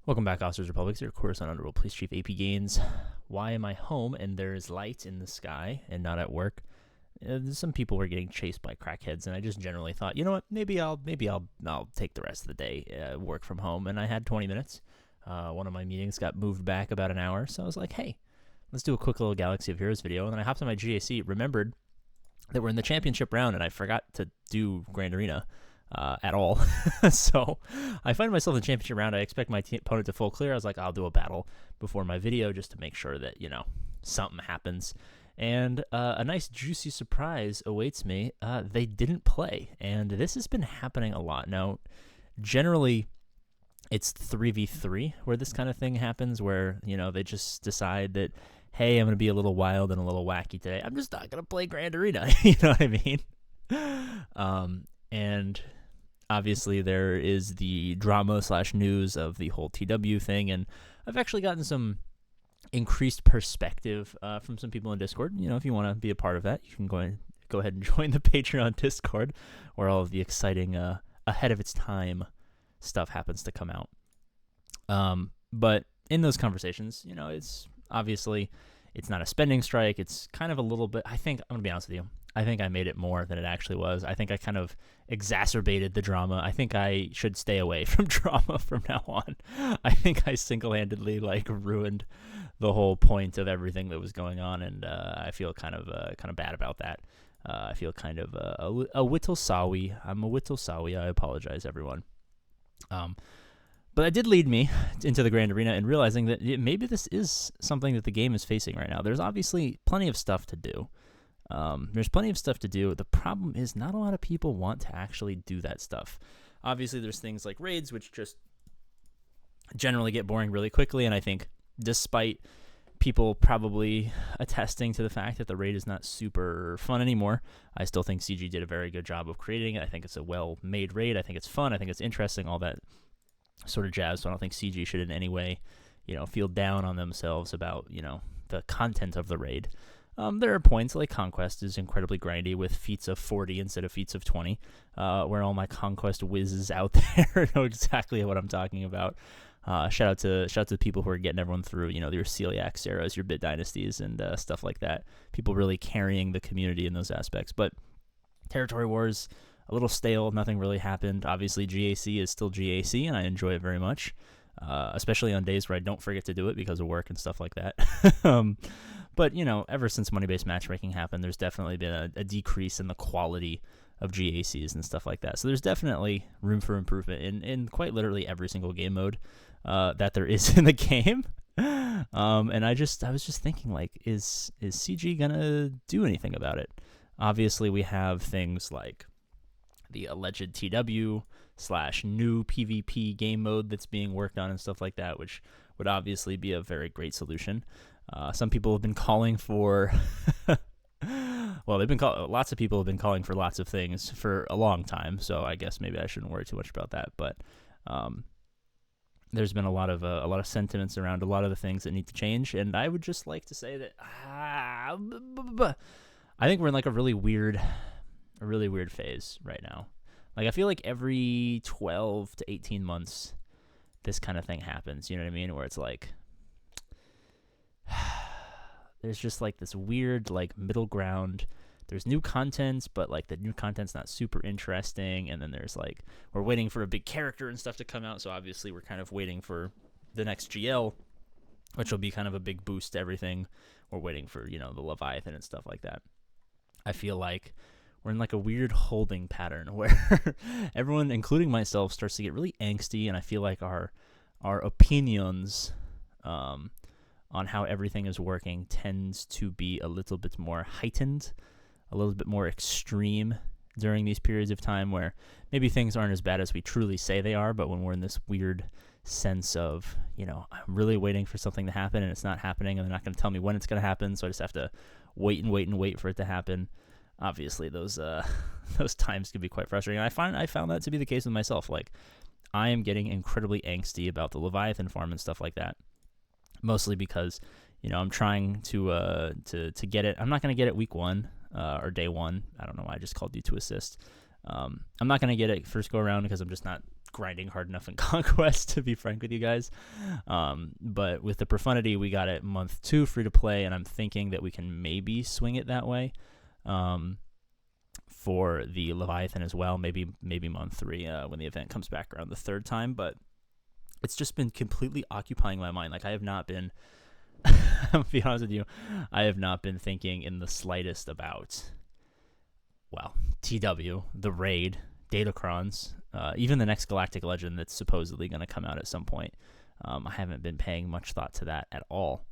Welcome back, Officers Republic. Your Coruscant Underworld Police Chief APGAINS. Why am I home and there is light in the sky and not at work? Some people were getting chased by crackheads, and I just generally thought, you know what, maybe I'll take the rest of the day, work from home. And I had 20 minutes. One of my meetings got moved back about an hour, so I was like, hey, let's do a quick little Galaxy of Heroes video. And then I hopped on my GAC, remembered that we're in the championship round, and I forgot to do Grand Arena at all. So I find myself in the championship round. I expect my opponent to full clear. I was like, I'll do a battle before my video just to make sure that, something happens. And a nice juicy surprise awaits me. They didn't play, and this has been happening a lot. Now, generally, it's 3v3 where this kind of thing happens, where, they just decide that, hey, I'm going to be a little wild and a little wacky today. I'm just not going to play Grand Arena. You know what I mean? And obviously there is the drama/news of the whole TW thing, and I've actually gotten some increased perspective from some people in Discord. If you want to be a part of that, you can go ahead and join the Patreon Discord, where all of the exciting ahead of its time stuff happens to come out. But in those conversations, it's obviously it's not a spending strike. It's kind of a little bit. I'm going to be honest with you. I think I made it more than it actually was. I think I kind of exacerbated the drama. I think I should stay away from drama from now on. I think I single-handedly ruined the whole point of everything that was going on, and I feel kind of bad about that. I feel kind of a whittle sorry. I'm a whittle sorry. I apologize, everyone. But that did lead me into the Grand Arena and realizing that maybe this is something that the game is facing right now. There's obviously plenty of stuff to do. There's plenty of stuff to do. The problem is not a lot of people want to actually do that stuff. Obviously, there's things like raids, which just generally get boring really quickly, and I think despite people probably attesting to the fact that the raid is not super fun anymore, I still think CG did a very good job of creating it. I think it's a well-made raid. I think it's fun. I think it's interesting, all that sort of jazz, so I don't think CG should in any way, feel down on themselves about, the content of the raid. There are points like Conquest is incredibly grindy with feats of 40 instead of feats of 20, where all my Conquest whizzes out there know exactly what I'm talking about. Shout out to the people who are getting everyone through, your Celiac Sarahs, your Bit Dynasties, and stuff like that. People really carrying the community in those aspects. But Territory Wars, a little stale. Nothing really happened. Obviously, GAC is still GAC, and I enjoy it very much, especially on days where I don't forget to do it because of work and stuff like that. But, ever since money-based matchmaking happened, there's definitely been a decrease in the quality of GACs and stuff like that. So there's definitely room for improvement in quite literally every single game mode that there is in the game. And I was just thinking, is CG going to do anything about it? Obviously, we have things like the alleged TW/new PvP game mode that's being worked on and stuff like that, which would obviously be a very great solution. Some people have been calling for lots of people have been calling for lots of things for a long time, so I guess maybe I shouldn't worry too much about that. But there's been a lot of sentiments around a lot of the things that need to change, and I would just like to say that I think we're in a really weird phase right now. I feel like every 12 to 18 months this kind of thing happens, you know what I mean, where it's there's just this weird middle ground. There's new content, but the new content's not super interesting, and then there's we're waiting for a big character and stuff to come out, so obviously we're kind of waiting for the next GL, which will be kind of a big boost to everything. We're waiting for the Leviathan and stuff like that. I feel like we're in a weird holding pattern where everyone, including myself, starts to get really angsty, and I feel like our opinions on how everything is working tends to be a little bit more heightened, a little bit more extreme during these periods of time where maybe things aren't as bad as we truly say they are, but when we're in this weird sense of, I'm really waiting for something to happen and it's not happening, and they're not going to tell me when it's going to happen, so I just have to wait for it to happen. Obviously, those times can be quite frustrating. And I found that to be the case with myself. I am getting incredibly angsty about the Leviathan farm and stuff like that. Mostly because, I'm trying to get it. I'm not going to get it week 1 or day 1. I don't know why I just called you to assist. I'm not going to get it first go around because I'm just not grinding hard enough in Conquest, to be frank with you guys. But with the Profundity, we got it month 2 free to play, and I'm thinking that we can maybe swing it that way. For the Leviathan as well, maybe month 3 when the event comes back around the 3rd time. But it's just been completely occupying my mind. Like, I have not been, I'll be honest with you, I have not been thinking in the slightest about, well, TW, the raid, Datacrons, even the next Galactic Legend that's supposedly going to come out at some point. I haven't been paying much thought to that at all.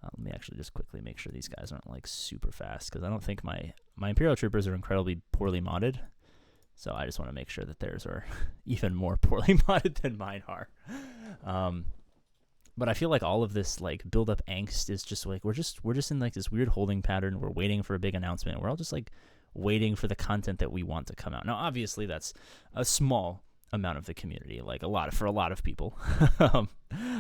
Let me actually just quickly make sure these guys aren't like super fast, because I don't think my Imperial Troopers are incredibly poorly modded. So I just want to make sure that theirs are even more poorly modded than mine are. But I feel like all of this like build up angst is just like we're just in like this weird holding pattern. We're waiting for a big announcement. We're all just like waiting for the content that we want to come out. Now, obviously, that's a small amount of the community, like for a lot of people.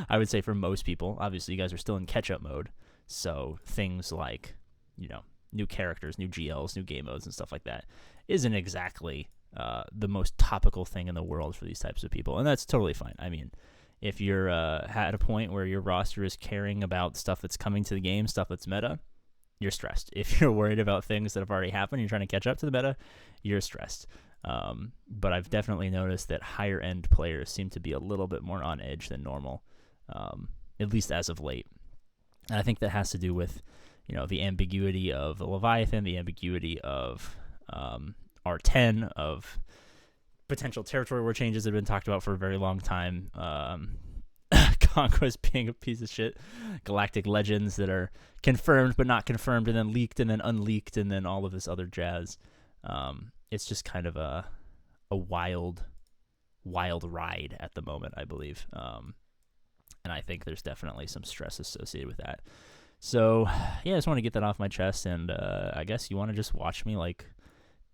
I would say for most people, obviously, you guys are still in catch-up mode. So things like, new characters, new GLs, new game modes, and stuff like that isn't exactly the most topical thing in the world for these types of people, and that's totally fine. I mean, if you're at a point where your roster is caring about stuff that's coming to the game, stuff that's meta, you're stressed. If you're worried about things that have already happened, you're trying to catch up to the meta, you're stressed. But I've definitely noticed that higher end players seem to be a little bit more on edge than normal, at least as of late. And I think that has to do with, the ambiguity of the Leviathan, the ambiguity of R10, of potential territory war changes that have been talked about for a very long time. Conquest being a piece of shit, Galactic Legends that are confirmed but not confirmed, and then leaked and then unleaked, and then all of this other jazz. It's just kind of a wild ride at the moment, I believe. And I think there's definitely some stress associated with that. So, yeah, I just want to get that off my chest, and I guess you want to just watch me, like,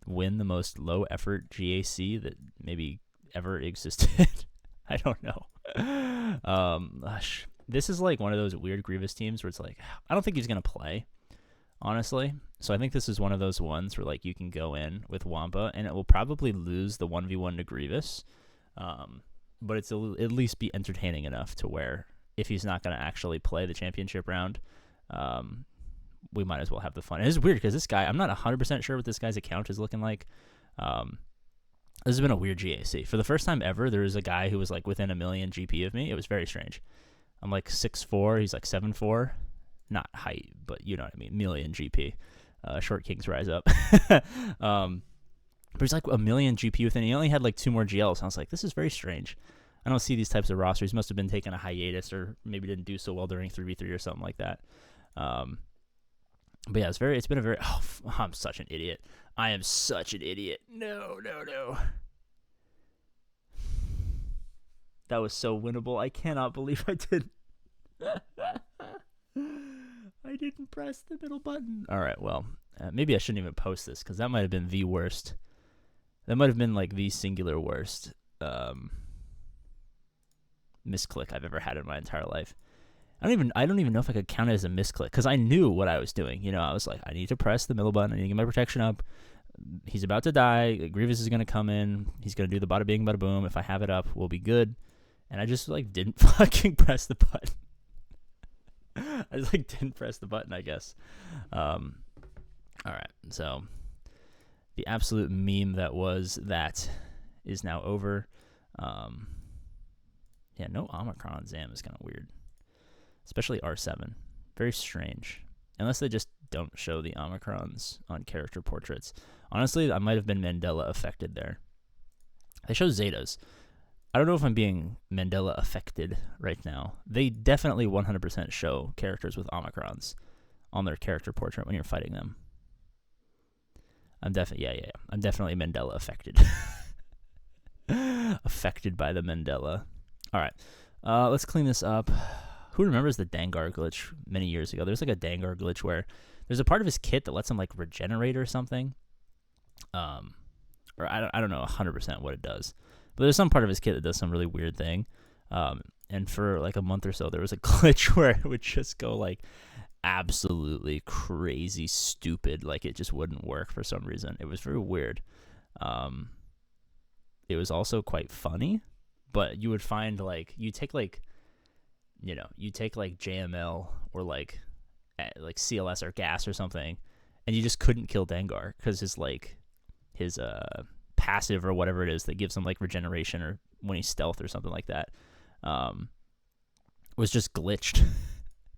win the most low-effort GAC that maybe ever existed. I don't know. This is, like, one of those weird Grievous teams where it's like, I don't think he's going to play, honestly. So I think this is one of those ones where, like, you can go in with Wampa, and it will probably lose the 1v1 to Grievous, but it'll at least be entertaining enough to where if he's not going to actually play the championship round, we might as well have the fun. And it's weird because this guy, I'm not 100% sure what this guy's account is looking like. This has been a weird GAC. For the first time ever, there was a guy who was like within 1 million GP of me. It was very strange. I'm like 6'4", he's like 7'4". Not height, but you know what I mean. Million GP. Short kings rise up. But he's like 1 million GP within. He only had like 2 more GLs. And I was like, this is very strange. I don't see these types of rosters. He must have been taking a hiatus, or maybe didn't do so well during 3v3 or something like that. But yeah, it's been a very, I'm such an idiot. I am such an idiot. No. That was so winnable. I cannot believe I didn't. I didn't press the middle button. All right, well, maybe I shouldn't even post this, because that might have been the worst. That might have been like the singular worst misclick I've ever had in my entire life. I don't even know if I could count it as a misclick, because I knew what I was doing. I was like, I need to press the middle button. I need to get my protection up. He's about to die. Grievous is going to come in. He's going to do the bada bing, bada boom. If I have it up, we'll be good. And I just like didn't fucking press the button. I just like didn't press the button, I guess. All right, so the absolute meme that is now over. Yeah, no Omicron Zam is kind of weird. Especially R7. Very strange. Unless they just don't show the Omicrons on character portraits. Honestly, I might have been Mandela affected there. They show Zetas. I don't know if I'm being Mandela affected right now. They definitely 100% show characters with Omicrons on their character portrait when you're fighting them. I'm definitely, I'm definitely Mandela affected. Affected by the Mandela. All right, let's clean this up. Who remembers the Dangar glitch many years ago? There's like a Dangar glitch where there's a part of his kit that lets him like regenerate or something. Or I don't know 100% what it does. But there's some part of his kit that does some really weird thing. And for like a month or so, there was a glitch where it would just go like absolutely crazy stupid. Like it just wouldn't work for some reason. It was very weird. It was also quite funny. but you would find like you take like JML or like CLS or gas or something, and you just couldn't kill Dengar because his passive or whatever it is that gives him like regeneration or when he's stealth or something like that was just glitched.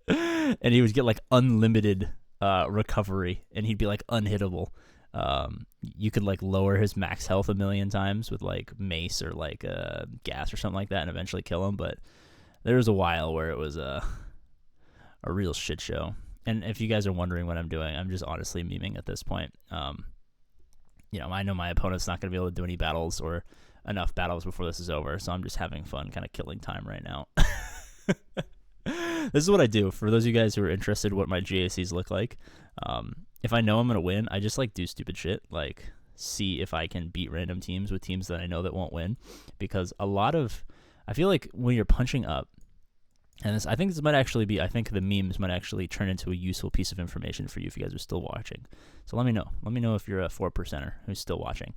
And he would get like unlimited recovery, and he'd be like unhittable. You could like lower his max health 1,000,000 times with like mace or like gas or something like that and eventually kill him, but there was a while where it was a real shit show. And if you guys are wondering what I'm doing, I'm just honestly memeing at this point. I know my opponent's not going to be able to do any battles or enough battles before this is over, so I'm just having fun kind of killing time right now. This is what I do. For those of you guys who are interested in what my GACs look like, if I know I'm going to win, I just like do stupid shit, like see if I can beat random teams with teams that I know that won't win. Because I feel like when you're punching up, and I think the memes might actually turn into a useful piece of information for you if you guys are still watching. So let me know. Let me know if you're a 4%er who's still watching.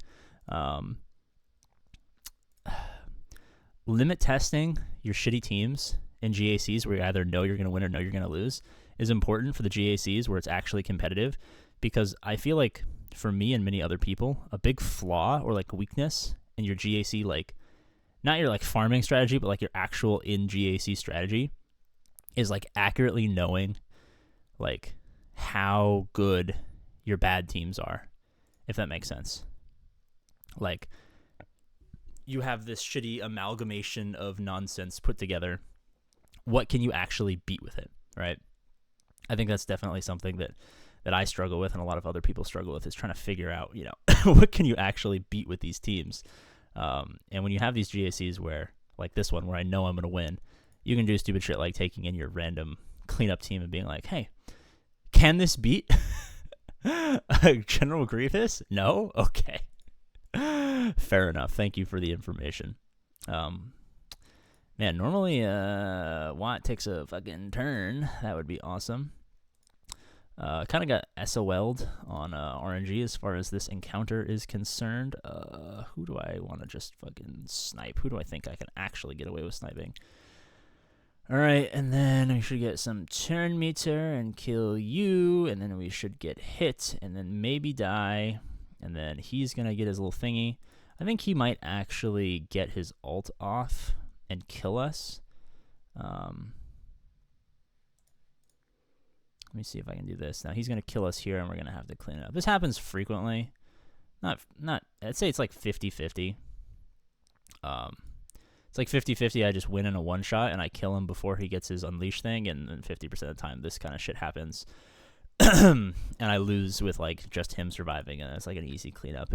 Limit testing your shitty teams in GACs where you either know you're going to win or know you're going to lose is important for the GACs where it's actually competitive, because I feel like for me and many other people, a big flaw or like weakness in your GAC, like not your like farming strategy, but like your actual in GAC strategy, is like accurately knowing like how good your bad teams are, if that makes sense. Like you have this shitty amalgamation of nonsense put together. What can you actually beat with it, right? I think that's definitely something that I struggle with and a lot of other people struggle with, is trying to figure out, what can you actually beat with these teams? And when you have these GACs where, like this one, where I know I'm going to win, you can do stupid shit like taking in your random cleanup team and being like, hey, can this beat General Grievous? No? Okay. Fair enough. Thank you for the information. Man, normally Watt takes a fucking turn. That would be awesome. Kind of got SOL'd on RNG as far as this encounter is concerned. Who do I want to just fucking snipe? Who do I think I can actually get away with sniping? All right, and then we should get some turn meter and kill you, and then we should get hit, and then maybe die, and then he's going to get his little thingy. I think he might actually get his ult off and kill us. Let me see if I can do this. Now he's going to kill us here, and we're going to have to clean it up. This happens frequently. I'd say it's like 50-50. It's like 50-50. I just win in a one-shot, and I kill him before he gets his unleash thing, and then 50% of the time this kind of shit happens. And I lose with like just him surviving, and it's like an easy cleanup.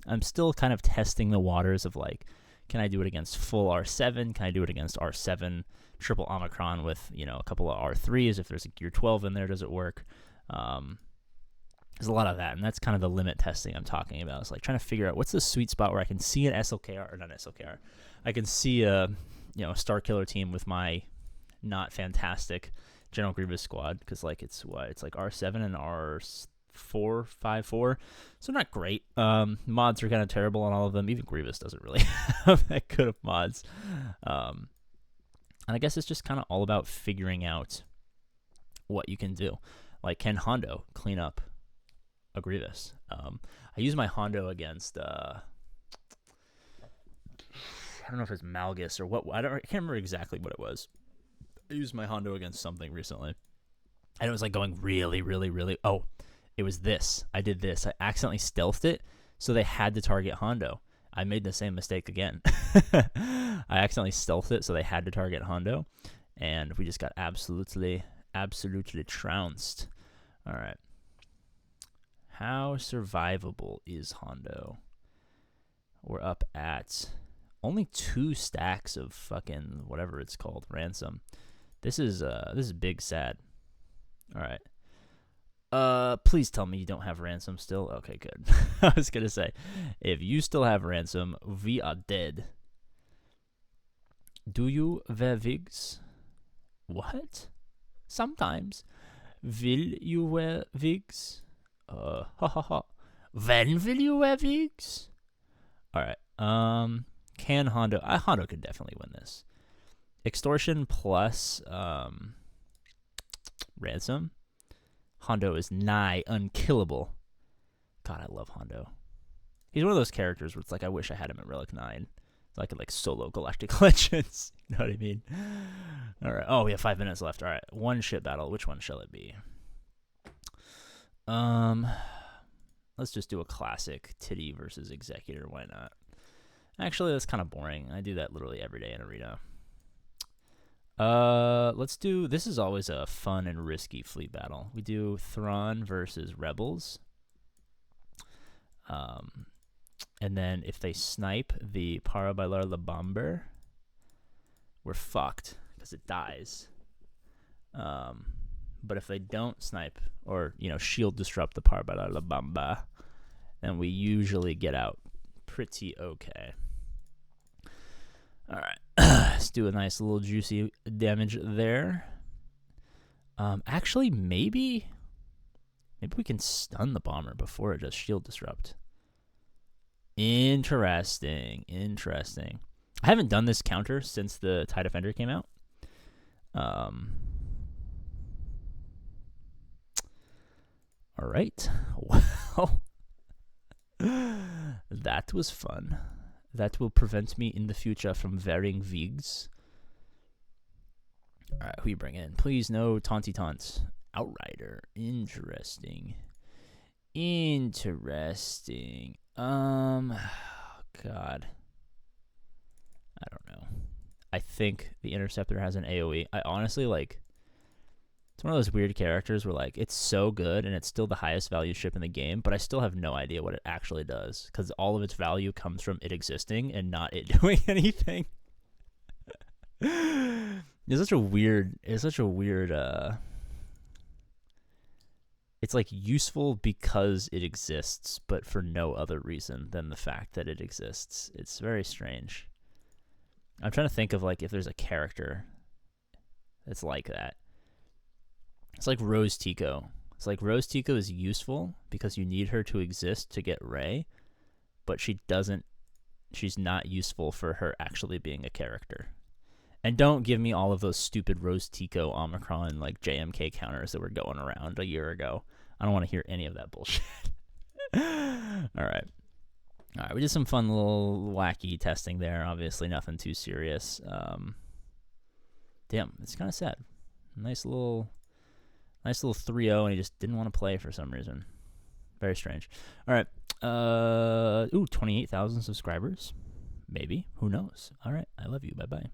I'm still kind of testing the waters of like, can I do it against full R7? Can I do it against R7 triple Omicron with, a couple of R3s? If there's a Gear 12 in there, does it work? There's a lot of that, and that's kind of the limit testing I'm talking about. It's like trying to figure out what's the sweet spot where I can see an SLKR, or not SLKR. I can see a Star Killer team with my not fantastic General Grievous squad, because like it's like R7 and R4, 5-4, so not great. Mods are kind of terrible on all of them. Even Grievous doesn't really have that good of mods. And I guess it's just kind of all about figuring out what you can do. Like, can Hondo clean up a Grievous? I use my Hondo against I don't know if it's Malgus or what. I can't remember exactly what it was. I used my Hondo against something recently, and it was like going really, really, really. Oh, it was this. I did this. I accidentally stealthed it, so they had to target Hondo. I made the same mistake again. I accidentally stealthed it, so they had to target Hondo, and we just got absolutely trounced. All right. How survivable is Hondo? We're up at only 2 stacks of fucking whatever it's called, ransom. This is big sad. All right. Please tell me you don't have ransom still. Okay, good. I was gonna say, if you still have ransom, we are dead. Do you wear wigs? What? Sometimes. Will you wear wigs? Ha ha ha. When will you wear wigs? All right. Can Hondo? Hondo could definitely win this. Extortion plus ransom. Hondo is nigh unkillable. God, I love Hondo. He's one of those characters where it's like I wish I had him at Relic 9. So I could like solo Galactic Legends. You know what I mean? All right. Oh, we have 5 minutes left. All right. One ship battle. Which one shall it be? Let's just do a classic Titty versus Executor. Why not? Actually, that's kind of boring. I do that literally every day in Arena. Let's do. This is always a fun and risky fleet battle. We do Thrawn versus Rebels. And then if they snipe the Para Bailar La Bomber, we're fucked because it dies. But if they don't snipe or, you know, shield disrupt the Para Bailar La Bomba, then we usually get out pretty okay. All right. Let's do a nice little juicy damage there. Actually, maybe we can stun the bomber before it does shield disrupt. Interesting. I haven't done this counter since the TIE Defender came out. All right. Well, that was fun. That will prevent me in the future from wearing wigs. All right, who you bring in? Please no taunty taunts. Outrider. Interesting. God. I don't know. I think the Interceptor has an AoE. I honestly like. It's one of those weird characters where like it's so good and it's still the highest value ship in the game, but I still have no idea what it actually does because all of its value comes from it existing and not it doing anything. It's such a weird. It's like useful because it exists, but for no other reason than the fact that it exists. It's very strange. I'm trying to think of like if there's a character that's like that. It's like Rose Tico. It's like Rose Tico is useful because you need her to exist to get Rey, but she's not useful for her actually being a character. And don't give me all of those stupid Rose Tico Omicron like JMK counters that were going around a year ago. I don't want to hear any of that bullshit. All right, we did some fun little wacky testing there. Obviously nothing too serious. Damn, it's kind of sad. Nice little 3-0, and he just didn't want to play for some reason. Very strange. All right. 28,000 subscribers. Maybe. Who knows? All right. I love you. Bye-bye.